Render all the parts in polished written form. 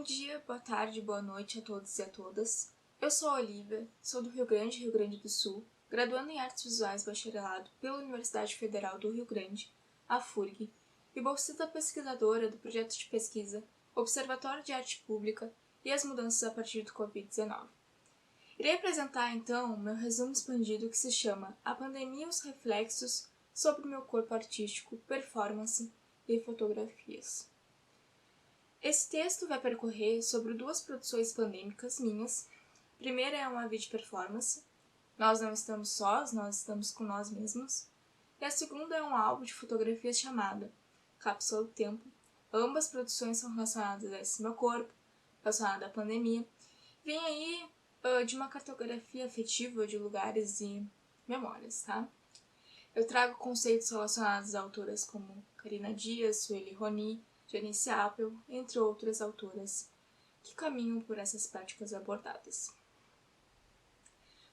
Bom dia, boa tarde, boa noite a todos e a todas. Eu sou a Olivia, sou do Rio Grande do Sul, graduando em Artes Visuais Bacharelado pela Universidade Federal do Rio Grande, a FURG, e bolsista pesquisadora do projeto de pesquisa Observatório de Arte Pública e as Mudanças a partir do Covid-19. Irei apresentar, então, meu resumo expandido que se chama A Pandemia e os Reflexos sobre o meu corpo artístico, performance e fotografias. Esse texto vai percorrer sobre duas produções pandêmicas minhas. A primeira é uma vídeo performance, Nós Não Estamos Sós, Nós Estamos com Nós Mesmos. E a segunda é um álbum de fotografias chamada Cápsula do Tempo. Ambas produções são relacionadas a esse meu corpo, relacionadas à pandemia. Vem aí de uma cartografia afetiva de lugares e memórias, tá? Eu trago conceitos relacionados a autoras como Karina Dias, Sueli Roni, Janice Appel, entre outras autoras que caminham por essas práticas abordadas.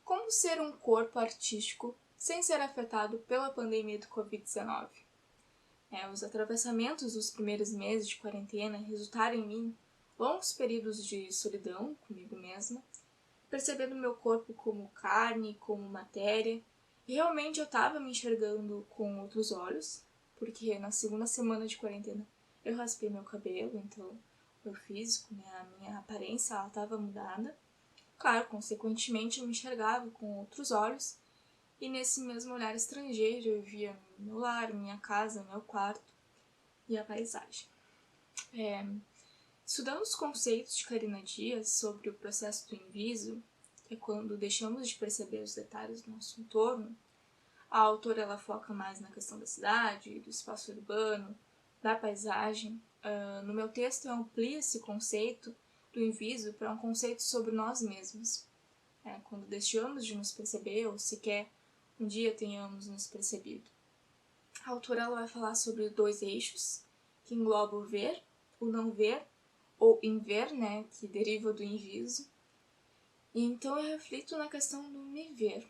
Como ser um corpo artístico sem ser afetado pela pandemia do Covid-19? Os atravessamentos dos primeiros meses de quarentena resultaram em mim longos períodos de solidão comigo mesma, percebendo meu corpo como carne, como matéria, e realmente eu estava me enxergando com outros olhos, porque na segunda semana de quarentena eu raspei meu cabelo, então meu físico, a minha aparência, ela estava mudada. Claro, consequentemente eu me enxergava com outros olhos, e nesse mesmo olhar estrangeiro eu via meu lar, minha casa, meu quarto e a paisagem. Estudando os conceitos de Karina Dias sobre o processo do inviso, que é quando deixamos de perceber os detalhes do nosso entorno, a autora ela foca mais na questão da cidade, do espaço urbano, da paisagem. No meu texto eu amplio esse conceito do inviso para um conceito sobre nós mesmos. Quando deixamos de nos perceber ou sequer um dia tenhamos nos percebido. A autora ela vai falar sobre dois eixos que englobam o ver, o não ver, ou inver, que deriva do inviso. E então eu reflito na questão do me ver,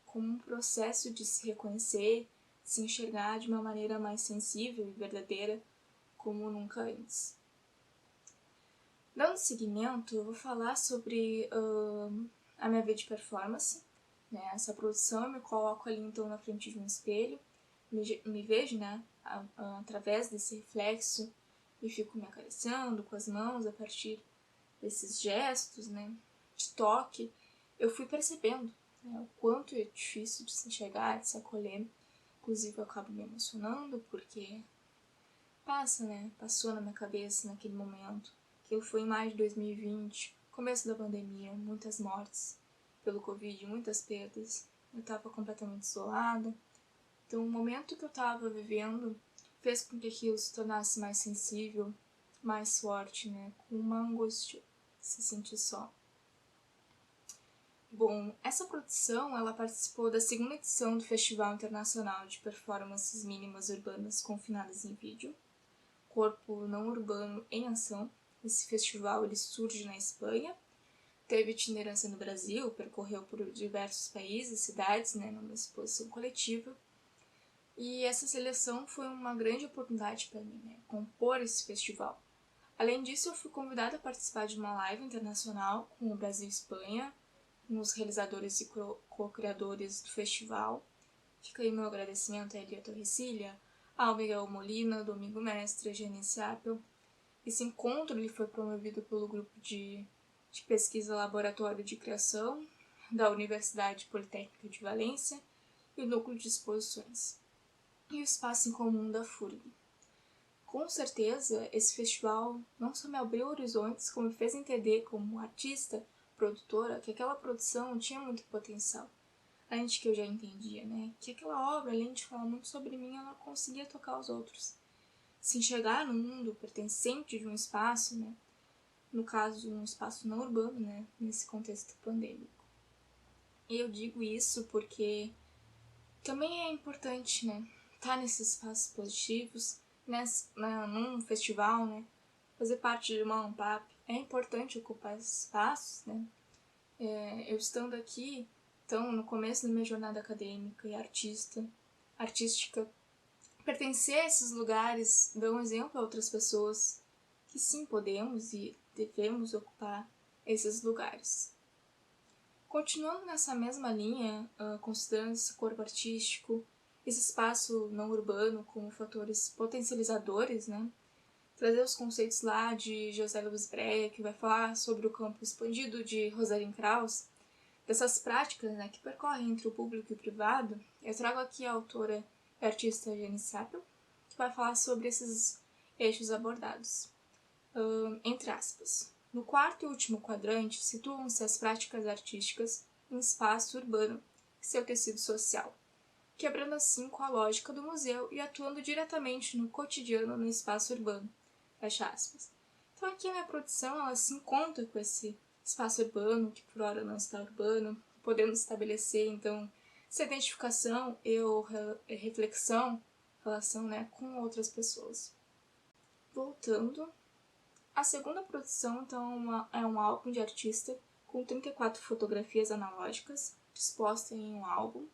como um processo de se reconhecer, se enxergar de uma maneira mais sensível e verdadeira, como nunca antes. Dando seguimento, eu vou falar sobre a minha vida de performance. Essa produção eu me coloco ali então na frente de um espelho, me vejo através desse reflexo e fico me acariciando com as mãos a partir desses gestos de toque. Eu fui percebendo o quanto é difícil de se enxergar, de se acolher. Inclusive eu acabo me emocionando porque passou na minha cabeça naquele momento. Aquilo foi em maio de 2020, começo da pandemia, muitas mortes pelo Covid, muitas perdas. Eu estava completamente isolada. Então o momento que eu estava vivendo fez com que aquilo se tornasse mais sensível, mais forte, com uma angústia de se sentir só. Bom, essa produção ela participou da segunda edição do Festival Internacional de Performances Mínimas Urbanas Confinadas em Vídeo, Corpo Não Urbano em Ação. Esse festival ele surge na Espanha, teve itinerância no Brasil, percorreu por diversos países e cidades, numa exposição coletiva. E essa seleção foi uma grande oportunidade para mim, compor esse festival. Além disso, eu fui convidada a participar de uma live internacional com o Brasil e Espanha, nos realizadores e co-criadores do festival. Fica aí meu agradecimento a Elia Torrecilha, ao Miguel Molina, Domingo Mestre, a Janice Appel. Esse encontro ele foi promovido pelo grupo de pesquisa Laboratório de Criação da Universidade Politécnica de Valência e o Núcleo de Exposições e o Espaço em Comum da FURG. Com certeza, esse festival não só me abriu horizontes, como me fez entender como artista, produtora, que aquela produção tinha muito potencial. Além de que eu já entendia, que aquela obra, além de falar muito sobre mim, ela conseguia tocar os outros. Se enxergar no mundo pertencente de um espaço, no caso, um espaço não urbano, nesse contexto pandêmico. E eu digo isso porque também é importante, estar nesses espaços positivos, num festival, fazer parte de uma ANPAP. É importante ocupar esses espaços, eu estando aqui, então, no começo da minha jornada acadêmica e artística, pertencer a esses lugares dá um exemplo a outras pessoas que sim, podemos e devemos ocupar esses lugares. Continuando nessa mesma linha, considerando esse corpo artístico, esse espaço não urbano como fatores potencializadores, né? Trazer os conceitos lá de José Luiz Breia, que vai falar sobre o campo expandido de Rosalind Krauss, dessas práticas, né, que percorrem entre o público e o privado. Eu trago aqui a autora e artista Jane Seppel, que vai falar sobre esses eixos abordados. Entre aspas. No quarto e último quadrante situam-se as práticas artísticas em espaço urbano e seu tecido social, quebrando assim com a lógica do museu e atuando diretamente no cotidiano no espaço urbano. Fecha aspas. Então aqui a minha produção ela se encontra com esse espaço urbano, que por hora não está urbano, podendo estabelecer então essa identificação e reflexão, relação, né, com outras pessoas. Voltando, a segunda produção então é um álbum de artista com 34 fotografias analógicas dispostas em um álbum,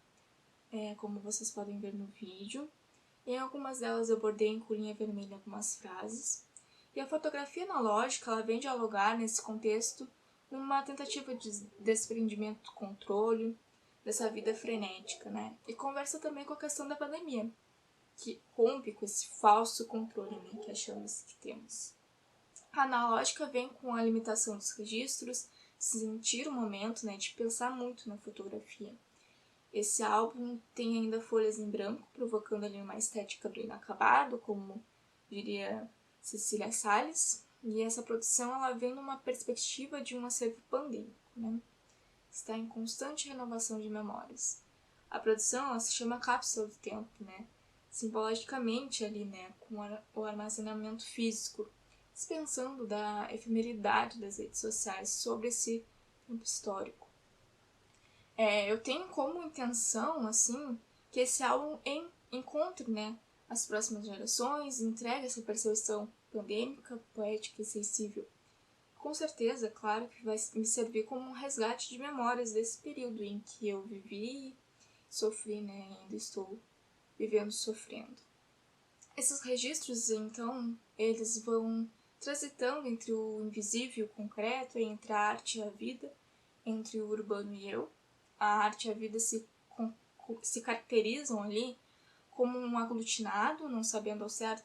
como vocês podem ver no vídeo. Em algumas delas eu bordei em colinha vermelha algumas frases. E a fotografia analógica ela vem dialogar nesse contexto numa tentativa de desprendimento do controle dessa vida frenética, né? E conversa também com a questão da pandemia, que rompe com esse falso controle, né, que achamos que temos. A analógica vem com a limitação dos registros, sentir o momento, né, de pensar muito na fotografia. Esse álbum tem ainda folhas em branco, provocando ali uma estética do inacabado, como diria Cecília Salles. E essa produção ela vem numa perspectiva de um acervo pandêmico, né? Está em constante renovação de memórias. A produção ela se chama Cápsula do Tempo, né? Simbologicamente ali, né, com o armazenamento físico, dispensando da efemeridade das redes sociais sobre esse tempo histórico. Eu tenho como intenção, assim, que esse álbum encontre, né, as próximas gerações, entregue essa percepção pandêmica, poética e sensível. Com certeza, claro que vai me servir como um resgate de memórias desse período em que eu vivi, sofri, né, ainda estou vivendo sofrendo. Esses registros, então, eles vão transitando entre o invisível e o concreto, entre a arte e a vida, entre o urbano e eu. A arte e a vida se caracterizam ali como um aglutinado, não sabendo ao certo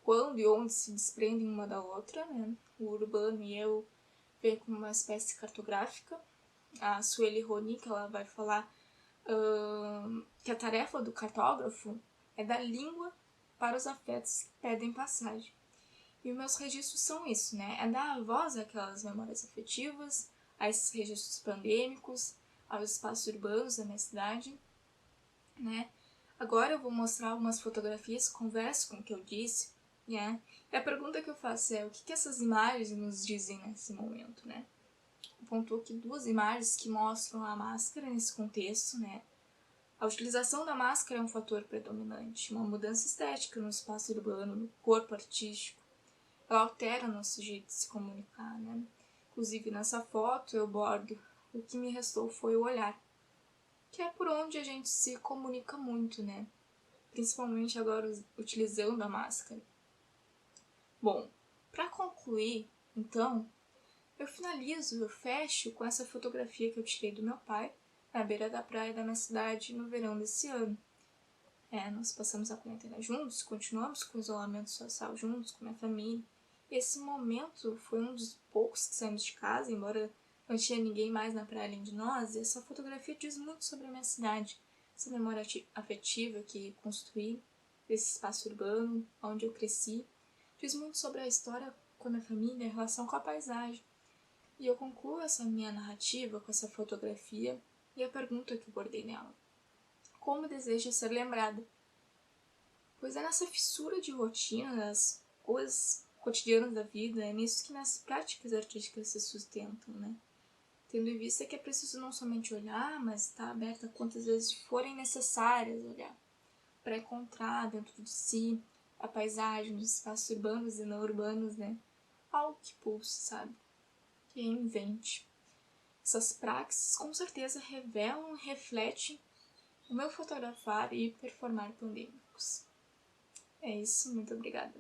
quando e onde se desprendem uma da outra, né? O urbano e eu vêm como uma espécie cartográfica. A Sueli Roni, que ela vai falar que a tarefa do cartógrafo é dar língua para os afetos que pedem passagem. E os meus registros são isso, né? É dar voz àquelas memórias afetivas, a esses registros pandêmicos, aos espaços urbanos da minha cidade, né? Agora eu vou mostrar algumas fotografias que conversam com o que eu disse, né? E a pergunta que eu faço é, o que essas imagens nos dizem nesse momento, né? Eu pontuo aqui 2 imagens que mostram a máscara nesse contexto, né? A utilização da máscara é um fator predominante, uma mudança estética no espaço urbano, no corpo artístico. Ela altera o nosso jeito de se comunicar, né? Inclusive, nessa foto eu bordo o que me restou foi o olhar, que é por onde a gente se comunica muito, né? Principalmente agora utilizando a máscara. Bom, para concluir, então, eu fecho com essa fotografia que eu tirei do meu pai, na beira da praia da minha cidade no verão desse ano. Nós passamos a quarentena juntos, continuamos com o isolamento social juntos, com minha família. E esse momento foi um dos poucos que saímos de casa, embora não tinha ninguém mais na praia além de nós. E essa fotografia diz muito sobre a minha cidade, essa memória afetiva que construí, desse espaço urbano, onde eu cresci. Diz muito sobre a história com a minha família, a relação com a paisagem. E eu concluo essa minha narrativa com essa fotografia e a pergunta que eu bordei nela. Como deseja ser lembrada? Pois é nessa fissura de rotina, das coisas cotidianas da vida, é nisso que nas práticas artísticas se sustentam, né? Tendo em vista que é preciso não somente olhar, mas estar aberta quantas vezes forem necessárias olhar, para encontrar dentro de si a paisagem, os espaços urbanos e não urbanos, né? Algo que pulse, sabe? Que invente. Essas praxes com certeza revelam e refletem o meu fotografar e performar pandêmicos. É isso, muito obrigada.